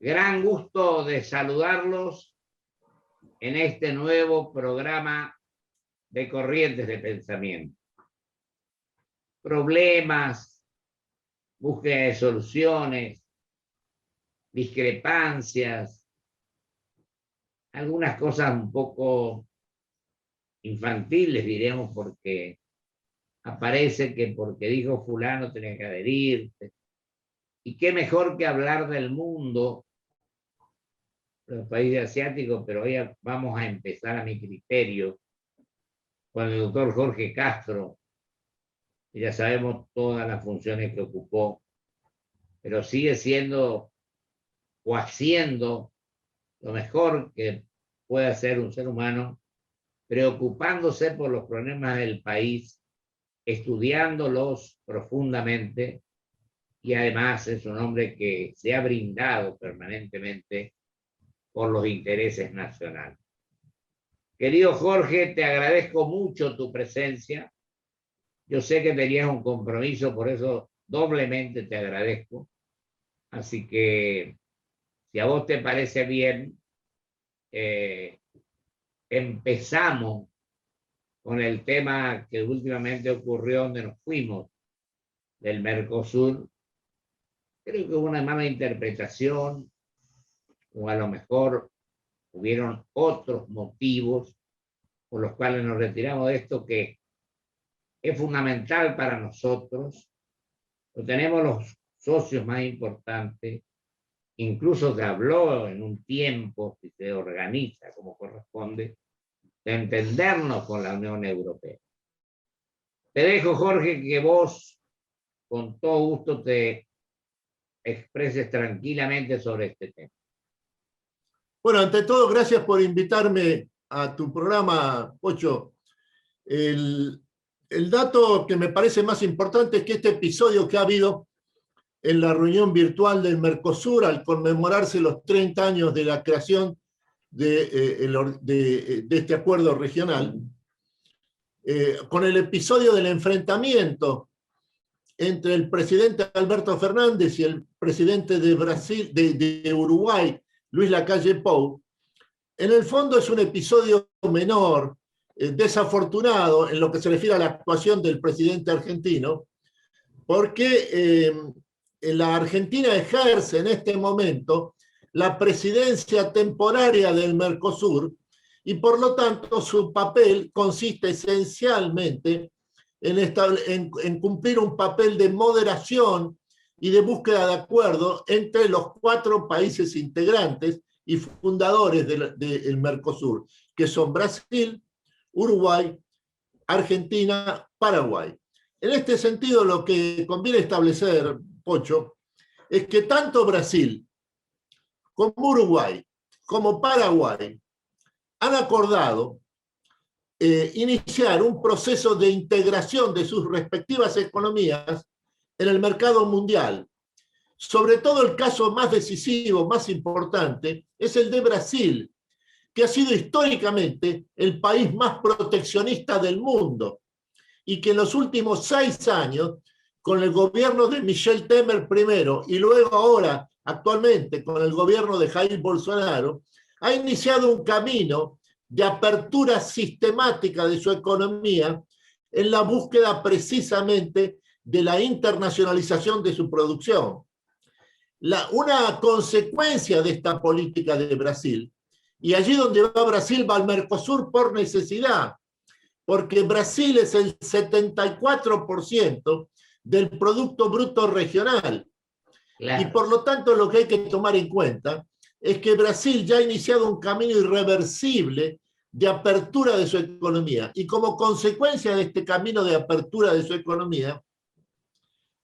Gran gusto de saludarlos en este nuevo programa de Corrientes de Pensamiento. Problemas, búsqueda de soluciones, discrepancias, algunas cosas un poco infantiles, diremos, porque aparece que porque dijo fulano tenía que adherirte. Y qué mejor que hablar del mundo, los países asiáticos, pero hoy vamos a empezar a mi criterio con el doctor Jorge Castro, que ya sabemos todas las funciones que ocupó, pero sigue siendo o haciendo lo mejor que puede hacer un ser humano, preocupándose por los problemas del país, estudiándolos profundamente, y además es un hombre que se ha brindado permanentemente por los intereses nacionales. Querido Jorge, te agradezco mucho tu presencia. Yo sé que tenías un compromiso, por eso doblemente te agradezco. Así que, si a vos te parece bien, empezamos con el tema que últimamente ocurrió, donde nos fuimos del Mercosur. Creo que hubo una mala interpretación, o a lo mejor hubieron otros motivos por los cuales nos retiramos de esto, que es fundamental para nosotros. Lo tenemos los socios más importantes, incluso se habló en un tiempo, si se organiza como corresponde, de entendernos con la Unión Europea. Te dejo, Jorge, que vos con todo gusto te expreses tranquilamente sobre este tema. Bueno, ante todo, gracias por invitarme a tu programa, Pocho. El dato que me parece más importante es que este episodio que ha habido en la reunión virtual del Mercosur, al conmemorarse los 30 años de la creación de este acuerdo regional, con el episodio del enfrentamiento entre el presidente Alberto Fernández y el presidente de Brasil, de Uruguay, Luis Lacalle Pou, en el fondo es un episodio menor, desafortunado en lo que se refiere a la actuación del presidente argentino, porque la Argentina ejerce en este momento la presidencia temporaria del Mercosur y por lo tanto su papel consiste esencialmente en cumplir un papel de moderación y de búsqueda de acuerdo entre los 4 países integrantes y fundadores del Mercosur, que son Brasil, Uruguay, Argentina, Paraguay. En este sentido, lo que conviene establecer, Pocho, es que tanto Brasil como Uruguay como Paraguay han acordado iniciar un proceso de integración de sus respectivas economías en el mercado mundial. Sobre todo el caso más decisivo, más importante, es el de Brasil, que ha sido históricamente el país más proteccionista del mundo y que en los últimos 6 años, con el gobierno de Michel Temer primero y luego ahora, actualmente, con el gobierno de Jair Bolsonaro, ha iniciado un camino de apertura sistemática de su economía en la búsqueda precisamente de la internacionalización de su producción. Una consecuencia de esta política de Brasil, y allí donde va Brasil va al Mercosur por necesidad, porque Brasil es el 74% del Producto Bruto Regional. Claro. Y por lo tanto lo que hay que tomar en cuenta es que Brasil ya ha iniciado un camino irreversible de apertura de su economía. Y como consecuencia de este camino de apertura de su economía,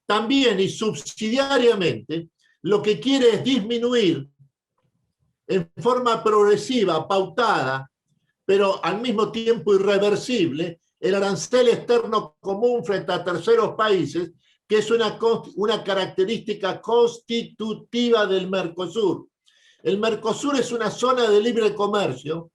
también y subsidiariamente, lo que quiere es disminuir en forma progresiva, pautada, pero al mismo tiempo irreversible, el arancel externo común frente a terceros países, que es una característica constitutiva del Mercosur. El Mercosur es una zona de libre comercio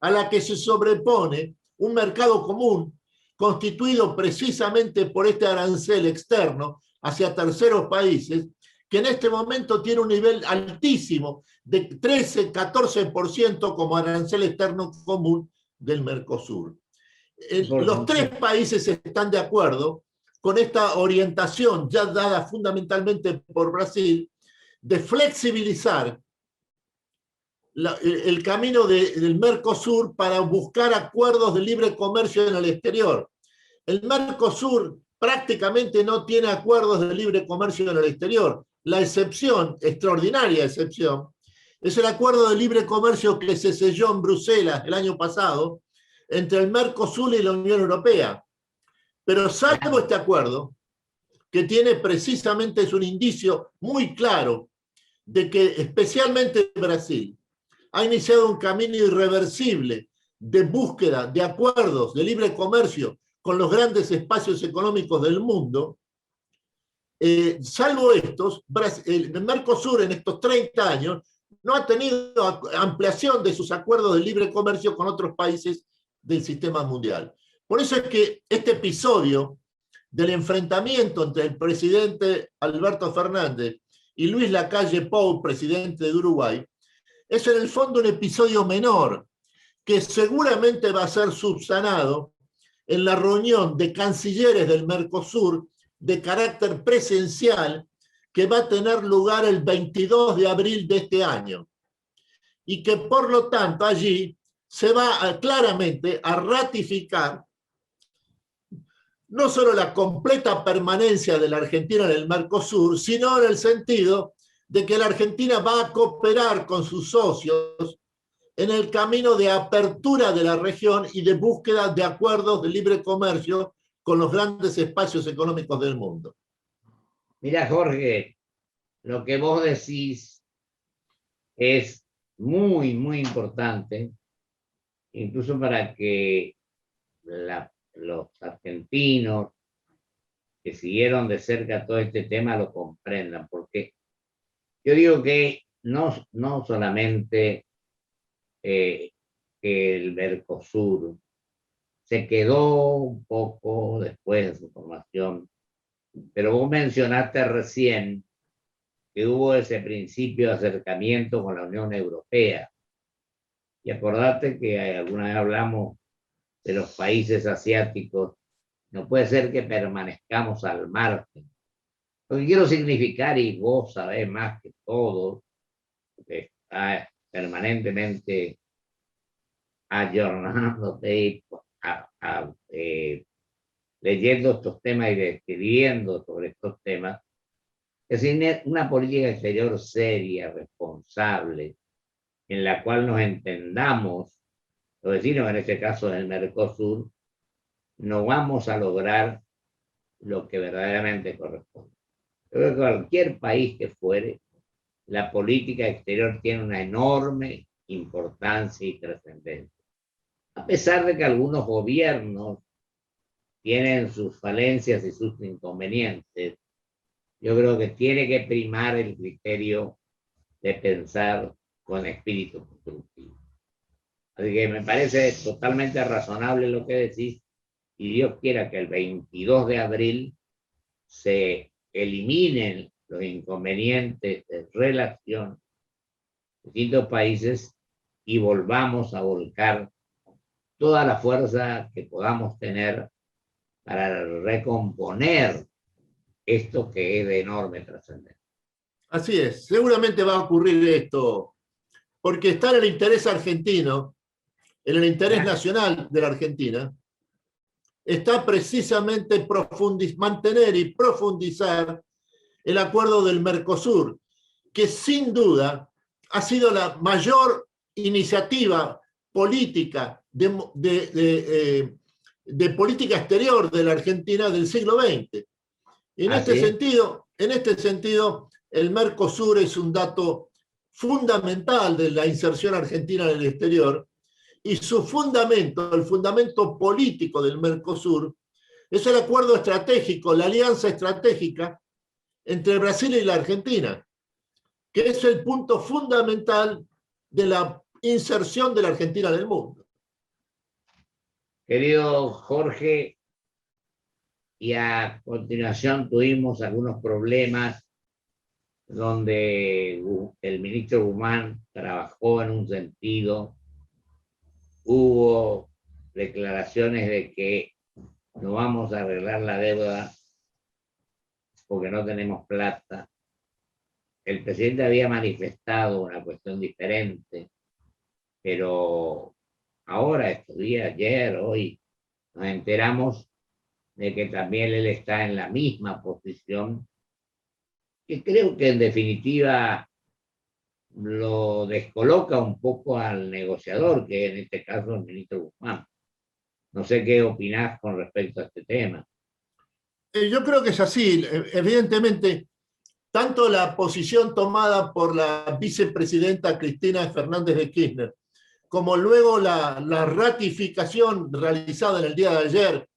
a la que se sobrepone un mercado común constituido precisamente por este arancel externo hacia terceros países, que en este momento tiene un nivel altísimo de 13-14% como arancel externo común del Mercosur. Los tres países están de acuerdo con esta orientación ya dada fundamentalmente por Brasil de flexibilizar el camino del Mercosur para buscar acuerdos de libre comercio en el exterior. El Mercosur prácticamente no tiene acuerdos de libre comercio en el exterior. La excepción, extraordinaria excepción, es el acuerdo de libre comercio que se selló en Bruselas el año pasado entre el Mercosur y la Unión Europea. Pero salvo este acuerdo, que tiene precisamente, es un indicio muy claro de que especialmente Brasil ha iniciado un camino irreversible de búsqueda de acuerdos de libre comercio con los grandes espacios económicos del mundo, salvo estos, el Mercosur en estos 30 años no ha tenido ampliación de sus acuerdos de libre comercio con otros países del sistema mundial. Por eso es que este episodio del enfrentamiento entre el presidente Alberto Fernández y Luis Lacalle Pou, presidente de Uruguay, es en el fondo un episodio menor que seguramente va a ser subsanado en la reunión de cancilleres del Mercosur de carácter presencial que va a tener lugar el 22 de abril de este año. Y que por lo tanto allí se va claramente a ratificar no solo la completa permanencia de la Argentina en el Mercosur, sino en el sentido de que la Argentina va a cooperar con sus socios en el camino de apertura de la región y de búsqueda de acuerdos de libre comercio con los grandes espacios económicos del mundo. Mira, Jorge, lo que vos decís es muy, muy importante, incluso para que los argentinos que siguieron de cerca todo este tema lo comprendan, porque yo digo que no solamente que el Mercosur se quedó un poco después de su formación, pero vos mencionaste recién que hubo ese principio de acercamiento con la Unión Europea. Y acordate que alguna vez hablamos de los países asiáticos. No puede ser que permanezcamos al margen. Lo que quiero significar, y vos sabés más que todos, que está permanentemente ayornándote, leyendo estos temas y escribiendo sobre estos temas, es una política exterior seria, responsable, en la cual nos entendamos, los vecinos, en este caso del Mercosur, no vamos a lograr lo que verdaderamente corresponde. Yo creo que cualquier país que fuere, la política exterior tiene una enorme importancia y trascendencia. A pesar de que algunos gobiernos tienen sus falencias y sus inconvenientes, yo creo que tiene que primar el criterio de pensar con espíritu constructivo. Así que me parece totalmente razonable lo que decís, y Dios quiera que el 22 de abril se eliminen los inconvenientes de relación de distintos países y volvamos a volcar toda la fuerza que podamos tener para recomponer esto que es de enorme trascendencia. Así es, seguramente va a ocurrir esto, porque está en el interés argentino, en el interés nacional de la Argentina, está precisamente mantener y profundizar el acuerdo del Mercosur, que sin duda ha sido la mayor iniciativa política de política exterior de la Argentina del siglo XX. En este sentido, el Mercosur es un dato fundamental de la inserción argentina en el exterior, y su fundamento, el fundamento político del Mercosur, es el acuerdo estratégico, la alianza estratégica entre Brasil y la Argentina, que es el punto fundamental de la inserción de la Argentina en el mundo. Querido Jorge, y a continuación tuvimos algunos problemas donde el ministro Guzmán trabajó en un sentido, hubo declaraciones de que no vamos a arreglar la deuda porque no tenemos plata. El presidente había manifestado una cuestión diferente, pero ahora, estos días, ayer, hoy, nos enteramos de que también él está en la misma posición, que creo que en definitiva lo descoloca un poco al negociador, que en este caso el ministro Guzmán. No sé qué opinás con respecto a este tema. Yo creo que es así. Evidentemente, tanto la posición tomada por la vicepresidenta Cristina Fernández de Kirchner, como luego la ratificación realizada en el día de ayer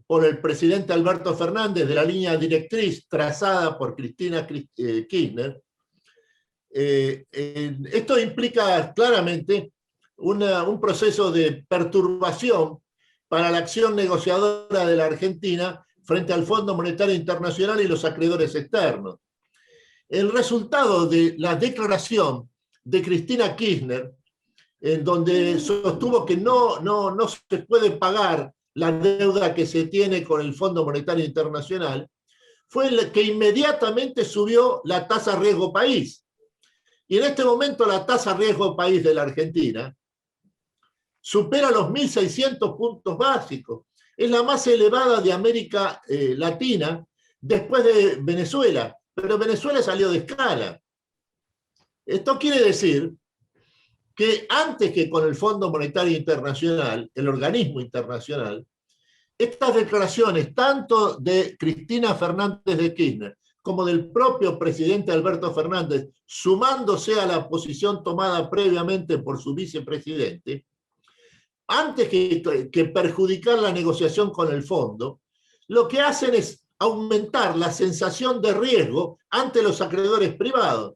por el presidente Alberto Fernández de la línea directriz trazada por Cristina Kirchner, esto implica claramente un proceso de perturbación para la acción negociadora de la Argentina frente al Fondo Monetario Internacional y los acreedores externos. El resultado de la declaración de Cristina Kirchner, en donde sostuvo que no se puede pagar la deuda que se tiene con el Fondo Monetario Internacional, fue el que inmediatamente subió la tasa riesgo país. Y en este momento la tasa riesgo país de la Argentina supera los 1.600 puntos básicos. Es la más elevada de América Latina después de Venezuela, pero Venezuela salió de escala. Esto quiere decir que antes que con el Fondo Monetario Internacional, el organismo internacional, estas declaraciones, tanto de Cristina Fernández de Kirchner como del propio presidente Alberto Fernández, sumándose a la posición tomada previamente por su vicepresidente, antes que perjudicar la negociación con el fondo, lo que hacen es aumentar la sensación de riesgo ante los acreedores privados.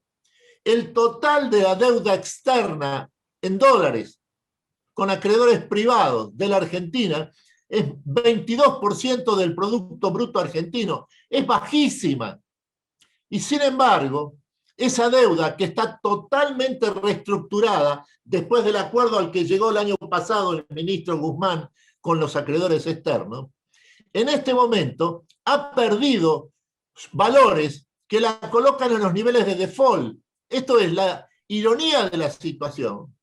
El total de la deuda externa en dólares con acreedores privados de la Argentina es 22% del Producto Bruto Argentino. Es bajísima. Y sin embargo, esa deuda que está totalmente reestructurada después del acuerdo al que llegó el año pasado el ministro Guzmán con los acreedores externos, en este momento ha perdido valores que la colocan en los niveles de default. Esto es la ironía de la situación.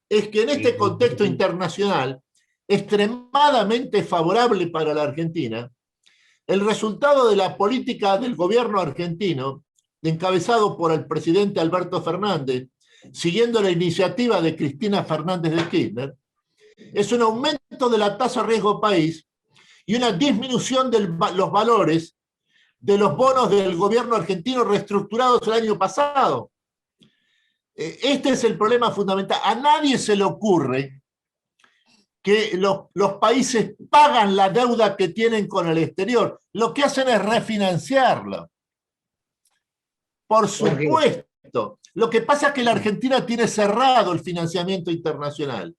Es que en este contexto internacional extremadamente favorable para la Argentina, el resultado de la política del gobierno argentino, encabezado por el presidente Alberto Fernández, siguiendo la iniciativa de Cristina Fernández de Kirchner, es un aumento de la tasa riesgo país y una disminución de los valores de los bonos del gobierno argentino reestructurados el año pasado. Este es el problema fundamental. A nadie se le ocurre que los países pagan la deuda que tienen con el exterior. Lo que hacen es refinanciarla. Por supuesto. Lo que pasa es que la Argentina tiene cerrado el financiamiento internacional.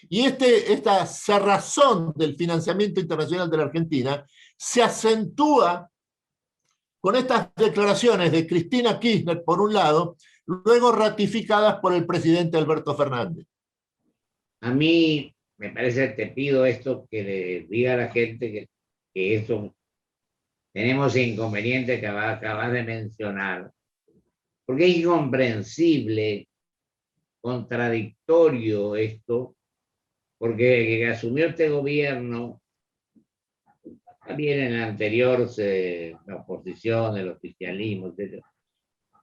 Y esta cerrazón del financiamiento internacional de la Argentina se acentúa con estas declaraciones de Cristina Kirchner, por un lado, luego ratificadas por el presidente Alberto Fernández. A mí me parece, te pido esto, que le diga a la gente que eso, tenemos inconveniente que acabas de mencionar, porque es incomprensible, contradictorio esto, porque que asumió este gobierno, también en el anterior, la oposición, el oficialismo, etc.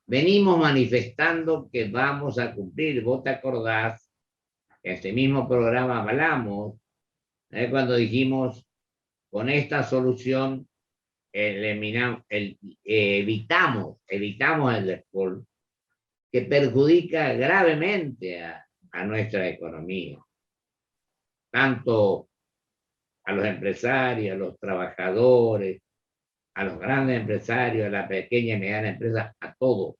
Venimos manifestando que vamos a cumplir. Vos te acordás que en este mismo programa hablamos, cuando dijimos, con esta solución evitamos el default, que perjudica gravemente a nuestra economía, tanto a los empresarios, a los trabajadores, a los grandes empresarios, a la pequeña y mediana empresa, a todos.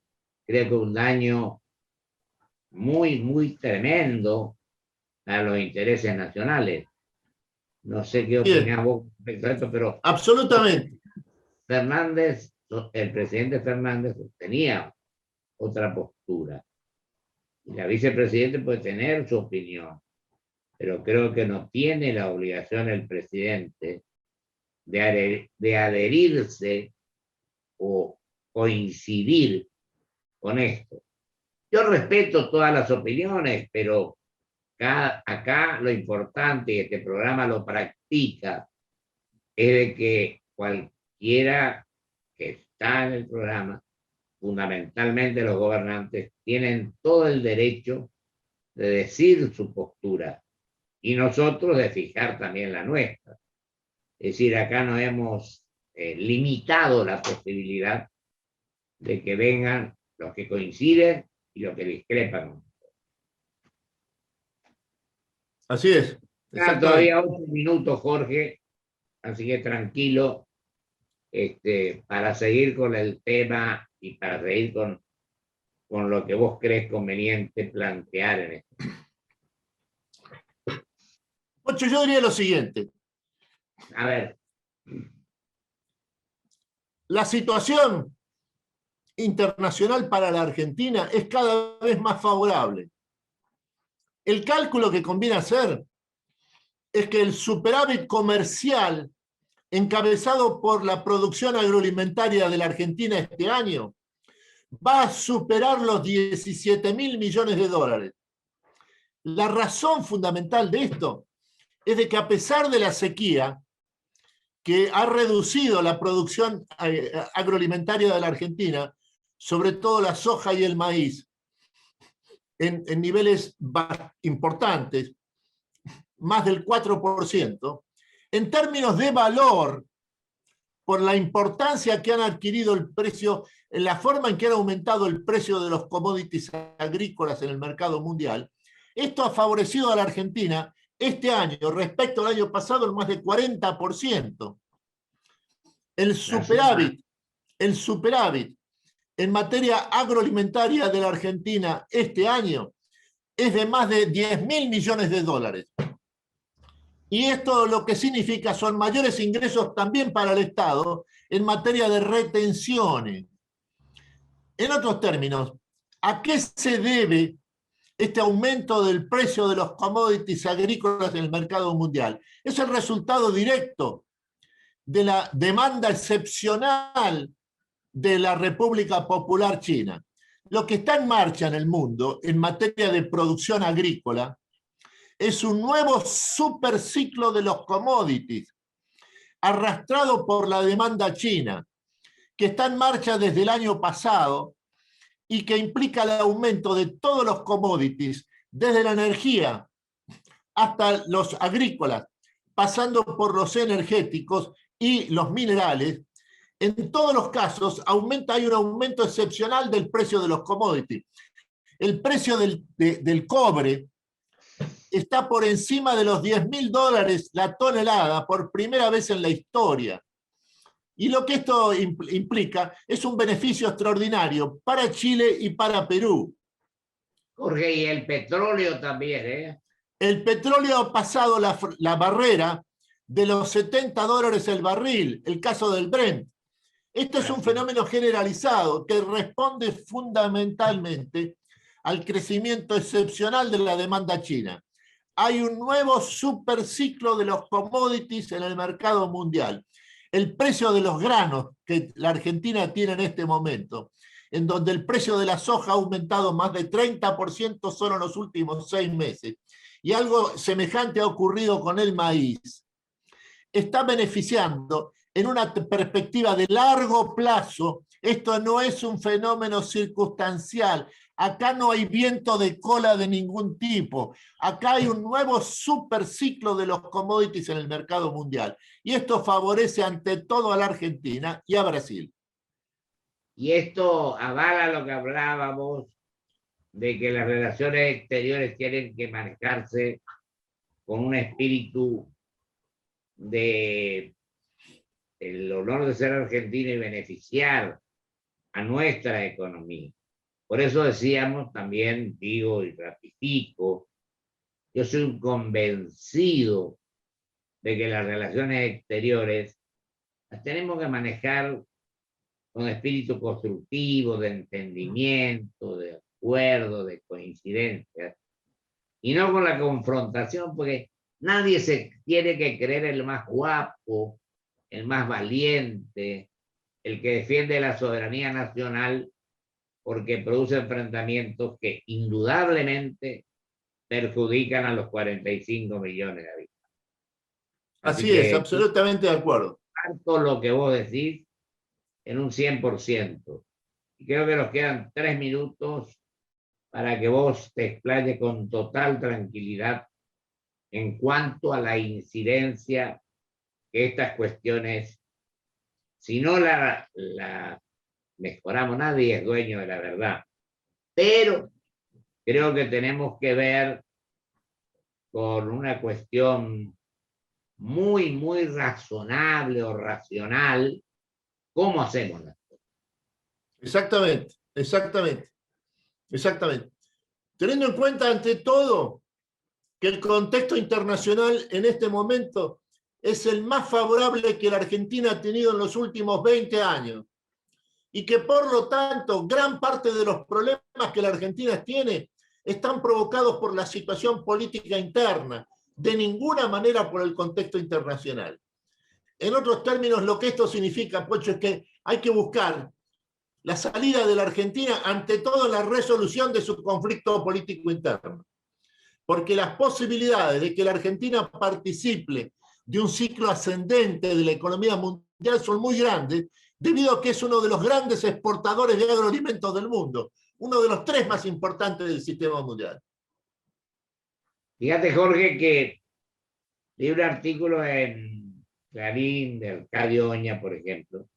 Creo que un daño muy, muy tremendo a los intereses nacionales. No sé qué opinás vos respecto a esto, pero absolutamente. Fernández el presidente Fernández tenía otra postura. Y la vicepresidenta puede tener su opinión, pero creo que no tiene la obligación el presidente de adherirse o coincidir con esto. Yo respeto todas las opiniones, pero acá lo importante, y este programa lo practica, es de que cualquiera que está en el programa, fundamentalmente los gobernantes, tienen todo el derecho de decir su postura y nosotros de fijar también la nuestra. Es decir, acá no hemos limitado la posibilidad de que vengan los que coinciden y los que discrepan. Así es. Todavía 8 minutos, Jorge, así que tranquilo, para seguir con el tema y para seguir con lo que vos crees conveniente plantear en esto. Pocho, yo diría lo siguiente. A ver. La situación internacional para la Argentina es cada vez más favorable. El cálculo que conviene hacer es que el superávit comercial encabezado por la producción agroalimentaria de la Argentina este año va a superar los 17.000 millones de dólares. La razón fundamental de esto es de que a pesar de la sequía que ha reducido la producción agroalimentaria de la Argentina, sobre todo la soja y el maíz, en niveles importantes, más del 4%, en términos de valor, por la importancia que han adquirido el precio, en la forma en que han aumentado el precio de los commodities agrícolas en el mercado mundial, esto ha favorecido a la Argentina este año respecto al año pasado en más de 40%. El superávit en materia agroalimentaria de la Argentina este año es de más de 10.000 millones de dólares. Y esto lo que significa son mayores ingresos también para el Estado en materia de retenciones. En otros términos, ¿a qué se debe este aumento del precio de los commodities agrícolas en el mercado mundial? Es el resultado directo de la demanda excepcional de la República Popular China. Lo que está en marcha en el mundo en materia de producción agrícola es un nuevo superciclo de los commodities, arrastrado por la demanda china, que está en marcha desde el año pasado y que implica el aumento de todos los commodities, desde la energía hasta los agrícolas, pasando por los energéticos y los minerales. En todos los casos hay un aumento excepcional del precio de los commodities. El precio del cobre está por encima de los 10.000 dólares la tonelada por primera vez en la historia. Y lo que esto implica es un beneficio extraordinario para Chile y para Perú. Jorge, y el petróleo también, ¿eh? El petróleo ha pasado la barrera de los 70 dólares el barril, el caso del Brent. Este es un fenómeno generalizado que responde fundamentalmente al crecimiento excepcional de la demanda china. Hay un nuevo superciclo de los commodities en el mercado mundial. El precio de los granos que la Argentina tiene en este momento, en donde el precio de la soja ha aumentado más de 30% solo en los últimos 6 meses, y algo semejante ha ocurrido con el maíz, está beneficiando en una perspectiva de largo plazo. Esto no es un fenómeno circunstancial. Acá no hay viento de cola de ningún tipo. Acá hay un nuevo superciclo de los commodities en el mercado mundial. Y esto favorece ante todo a la Argentina y a Brasil. Y esto avala lo que hablábamos de que las relaciones exteriores tienen que manejarse con un espíritu de el honor de ser argentino y beneficiar a nuestra economía. Por eso decíamos también, digo y ratifico, yo soy un convencido de que las relaciones exteriores las tenemos que manejar con espíritu constructivo, de entendimiento, de acuerdo, de coincidencia, y no con la confrontación, porque nadie se tiene que creer el más guapo, el más valiente, el que defiende la soberanía nacional, porque produce enfrentamientos que indudablemente perjudican a los 45 millones de habitantes. Así Así es, que absolutamente de acuerdo. comparto lo que vos decís en un 100%. Y creo que nos quedan 3 minutos para que vos te explayes con total tranquilidad en cuanto a la incidencia que estas cuestiones, si no la mejoramos, nadie es dueño de la verdad, pero creo que tenemos que ver con una cuestión muy, muy razonable o racional cómo hacemos las cosas. Exactamente, exactamente, exactamente. Teniendo en cuenta ante todo que el contexto internacional en este momento es el más favorable que la Argentina ha tenido en los últimos 20 años y que por lo tanto gran parte de los problemas que la Argentina tiene están provocados por la situación política interna, de ninguna manera por el contexto internacional. En otros términos, lo que esto significa, Pocho, es que hay que buscar la salida de la Argentina, ante todo la resolución de su conflicto político interno. Porque las posibilidades de que la Argentina participe de un ciclo ascendente de la economía mundial son muy grandes, debido a que es uno de los grandes exportadores de agroalimentos del mundo, uno de los 3 más importantes del sistema mundial. Fíjate, Jorge, que leí un artículo en Clarín de Arcadio Oña, por ejemplo.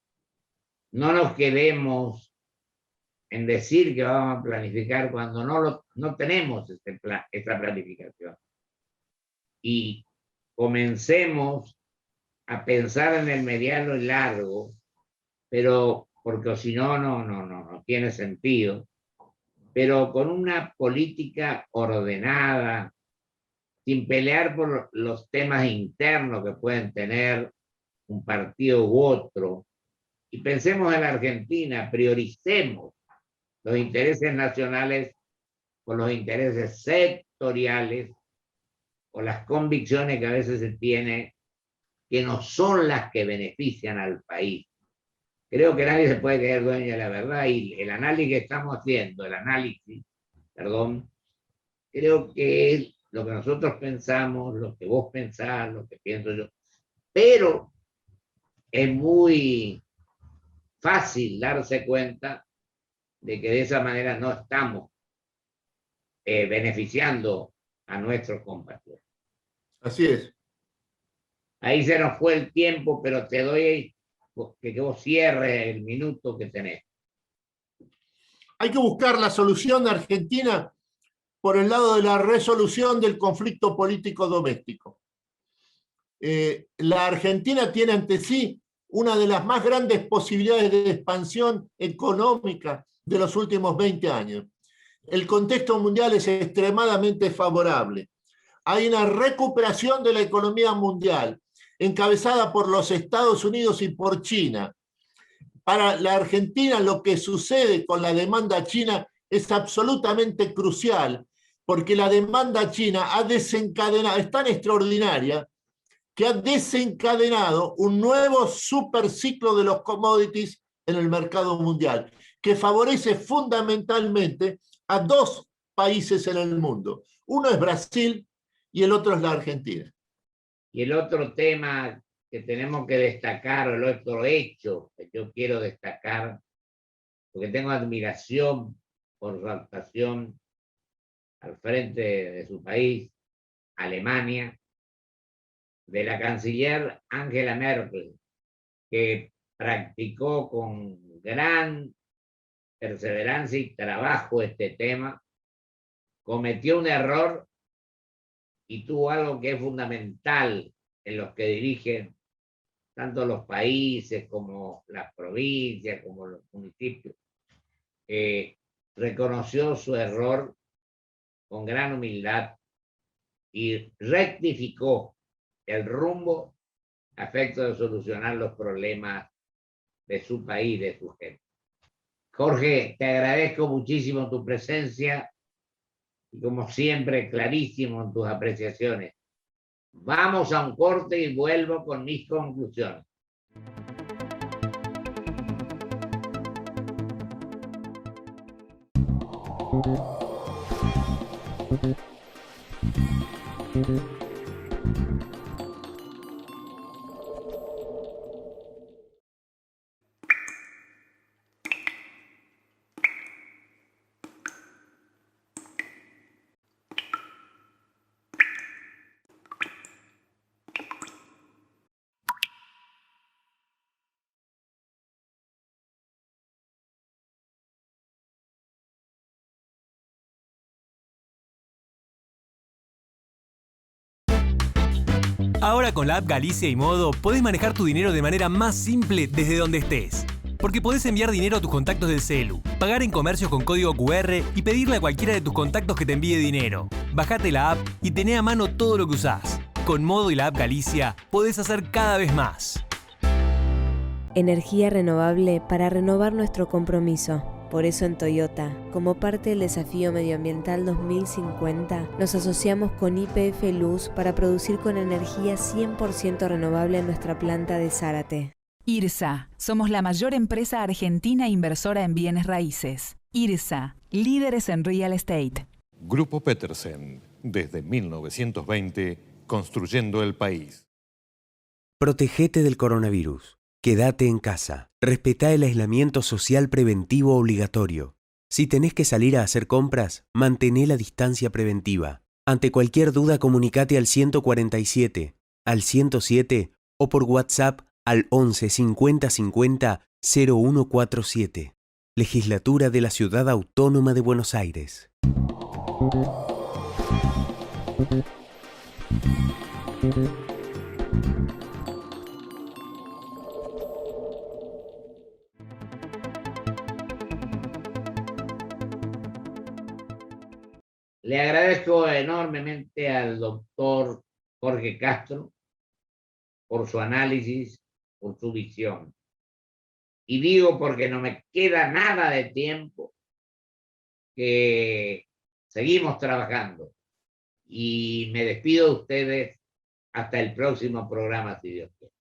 No nos quedemos en decir que vamos a planificar cuando no tenemos esta planificación. Y comencemos a pensar en el mediano y largo, pero porque si no, no tiene sentido, pero con una política ordenada, sin pelear por los temas internos que pueden tener un partido u otro. Y pensemos en la Argentina, prioricemos los intereses nacionales con los intereses sectoriales o las convicciones que a veces se tiene que no son las que benefician al país. Creo que nadie se puede creer dueño de la verdad y el análisis que estamos haciendo, creo que es lo que nosotros pensamos, lo que vos pensás, lo que pienso yo, pero es muy fácil darse cuenta de que de esa manera no estamos beneficiando a nuestros compatriotas. Así es. Ahí se nos fue el tiempo, pero te doy que vos cierres el minuto que tenés. Hay que buscar la solución de Argentina por el lado de la resolución del conflicto político doméstico. La Argentina tiene ante sí una de las más grandes posibilidades de expansión económica de los últimos 20 años. El contexto mundial es extremadamente favorable. Hay una recuperación de la economía mundial, encabezada por los Estados Unidos y por China. Para la Argentina, lo que sucede con la demanda china es absolutamente crucial, porque la demanda china ha desencadenado, es tan extraordinaria, que ha desencadenado un nuevo superciclo de los commodities en el mercado mundial, que favorece fundamentalmente a 2 países en el mundo. Uno es Brasil y el otro es la Argentina. Y el otro tema que tenemos que destacar, el otro hecho que yo quiero destacar, porque tengo admiración por su actuación al frente de su país, Alemania, de la canciller Angela Merkel, que practicó con gran perseverancia y trabajo este tema, cometió un error y tuvo algo que es fundamental en los que dirigen tanto los países como las provincias, como los municipios. Reconoció su error con gran humildad y rectificó el rumbo a efecto de solucionar los problemas de su país, de su gente. Jorge, te agradezco muchísimo tu presencia y como siempre clarísimo en tus apreciaciones. Vamos a un corte y vuelvo con mis conclusiones. Ahora con la app Galicia y Modo podés manejar tu dinero de manera más simple desde donde estés. Porque podés enviar dinero a tus contactos del celu, pagar en comercios con código QR y pedirle a cualquiera de tus contactos que te envíe dinero. Bajate la app y tené a mano todo lo que usás. Con Modo y la app Galicia podés hacer cada vez más. Energía renovable para renovar nuestro compromiso. Por eso en Toyota, como parte del desafío medioambiental 2050, nos asociamos con YPF Luz para producir con energía 100% renovable en nuestra planta de Zárate. IRSA, somos la mayor empresa argentina inversora en bienes raíces. IRSA, líderes en real estate. Grupo Petersen, desde 1920, construyendo el país. Protégete del coronavirus. Quédate en casa. Respetá el aislamiento social preventivo obligatorio. Si tenés que salir a hacer compras, mantené la distancia preventiva. Ante cualquier duda, comunicate al 147, al 107 o por WhatsApp al 11 50 50 0147. Legislatura de la Ciudad Autónoma de Buenos Aires. Le agradezco enormemente al doctor Jorge Castro por su análisis, por su visión. Y digo porque no me queda nada de tiempo, que seguimos trabajando. Y me despido de ustedes hasta el próximo programa, si Dios quiere.